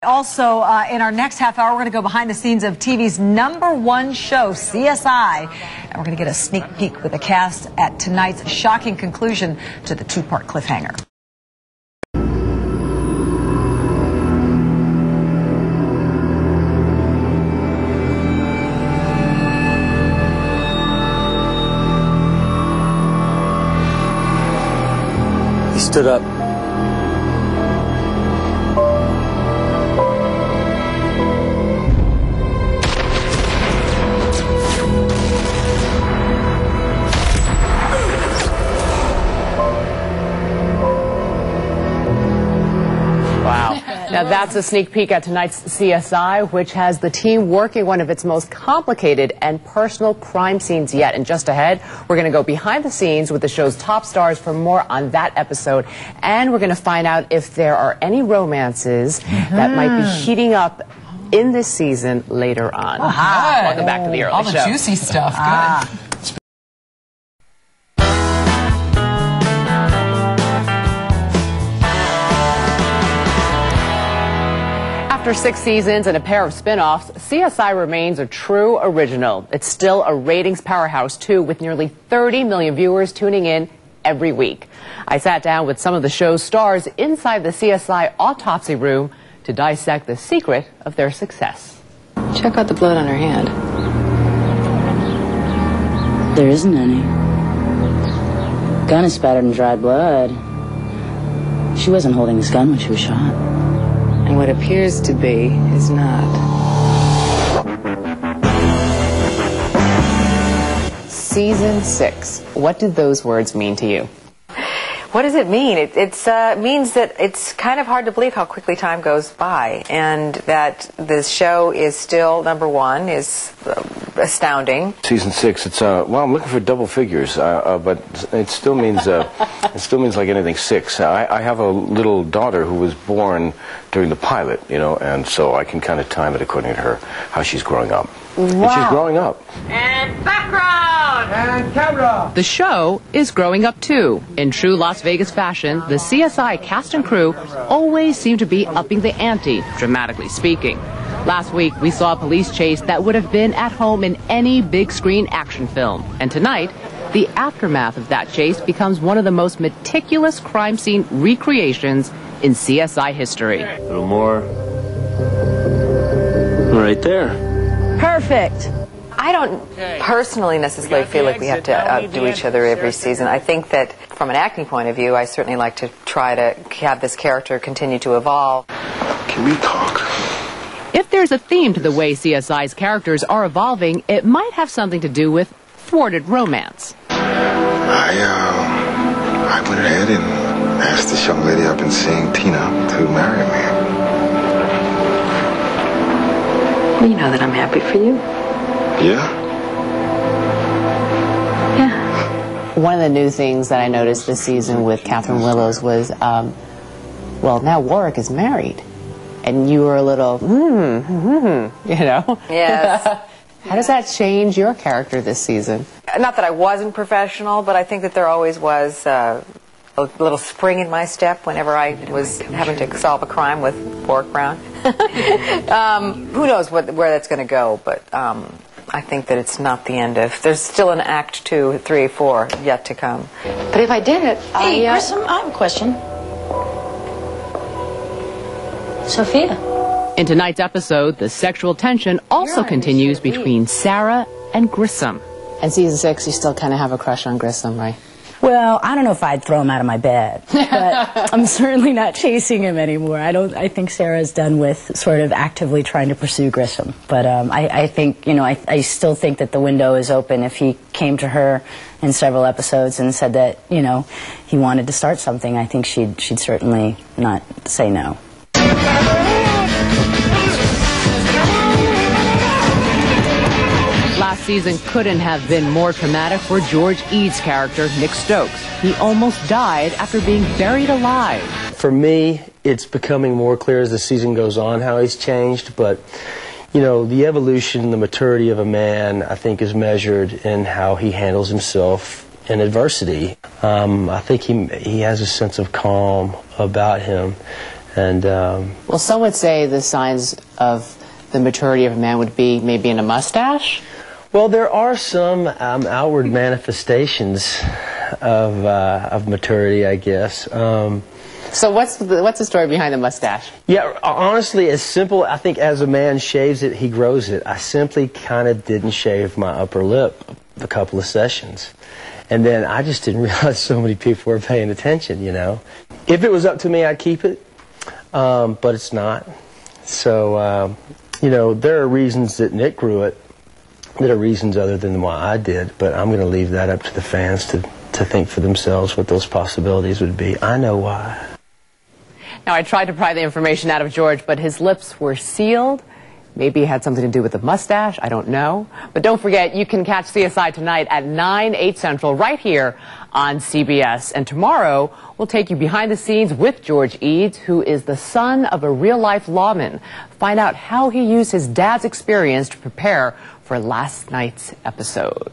Also, in our next half hour, we're going to go behind the scenes of TV's #1 show, CSI, and we're going to get a sneak peek with the cast at tonight's shocking conclusion to the two-part cliffhanger. He stood up. Now that's a sneak peek at tonight's CSI, which has the team working one of its most complicated and personal crime scenes yet. And just ahead, we're going to go behind the scenes with the show's top stars for more on that episode. And we're going to find out if there are any romances that might be heating up in this season later on. Welcome back to the early show. All the juicy stuff. Good. After 6 seasons and a pair of spin-offs, CSI remains a true original. It's still a ratings powerhouse, too, with nearly 30 million viewers tuning in every week. I sat down with some of the show's stars inside the CSI autopsy room to dissect the secret of their success. Check out the blood on her hand. There isn't any. Gun is spattered in dried blood. She wasn't holding this gun when she was shot. And what appears to be is not. Season 6. What did those words mean to you? What does it mean? It means that it's kind of hard to believe how quickly time goes by, and that this show is still #1 is astounding. Season 6. It's well, I'm looking for double figures, but it still means like anything 6. I have a little daughter who was born during the pilot, you know, and so I can kind of time it according to her how she's growing up. Wow. And she's growing up. And background! And camera! The show is growing up too. In true Las Vegas fashion, the CSI cast and crew always seem to be upping the ante, dramatically speaking. Last week, we saw a police chase that would have been at home in any big screen action film. And tonight, the aftermath of that chase becomes one of the most meticulous crime scene recreations in CSI history. A little more. Right there. Perfect. I don't personally necessarily feel like we have to outdo each other every season. I think that from an acting point of view, I certainly like to try to have this character continue to evolve. Can we talk? If there's a theme to the way CSI's characters are evolving, it might have something to do with thwarted romance. I went ahead and asked this young lady I've been seeing, Tina, to marry me. You know that I'm happy for you. Yeah? Yeah. One of the new things that I noticed this season with Catherine Willows was, well, now Warwick is married. And you were a little, you know? Yes. How does that change your character this season? Not that I wasn't professional, but I think that there always was a little spring in my step whenever I was having to solve a crime with Warwick Brown. Who knows where that's going to go, but I think that it's not the end of... There's still an Act 2, 3, 4 yet to come. But if I did it... Hey, Grissom, I have a question. Sophia. In tonight's episode, the sexual tension also continues between Sarah and Grissom. And season 6, you still kind of have a crush on Grissom, right? Well, I don't know if I'd throw him out of my bed, but I'm certainly not chasing him anymore. I think Sarah's done with sort of actively trying to pursue Grissom. But I think, you know, I still think that the window is open. If he came to her in several episodes and said that, you know, he wanted to start something, I think she'd certainly not say no. Last season couldn't have been more traumatic for George Eads' character, Nick Stokes. He almost died after being buried alive. For me, it's becoming more clear as the season goes on how he's changed, but, you know, the evolution and the maturity of a man, I think, is measured in how he handles himself in adversity. I think he has a sense of calm about him, And well, some would say the signs of the maturity of a man would be maybe in a mustache. Well, there are some outward manifestations of maturity, I guess. So what's the story behind the mustache? Yeah, honestly, as simple, I think as a man shaves it, he grows it. I simply kind of didn't shave my upper lip a couple of sessions. And then I just didn't realize so many people were paying attention, you know. If it was up to me, I'd keep it, but it's not. So, you know, there are reasons that Nick grew it. There are reasons other than why I did, but I'm going to leave that up to the fans to think for themselves what those possibilities would be. I know why. Now, I tried to pry the information out of George, but his lips were sealed. Maybe it had something to do with the mustache. I don't know. But don't forget, you can catch CSI tonight at 9, 8 Central right here on CBS. And tomorrow, we'll take you behind the scenes with George Eads, who is the son of a real-life lawman. Find out how he used his dad's experience to prepare for last night's episode.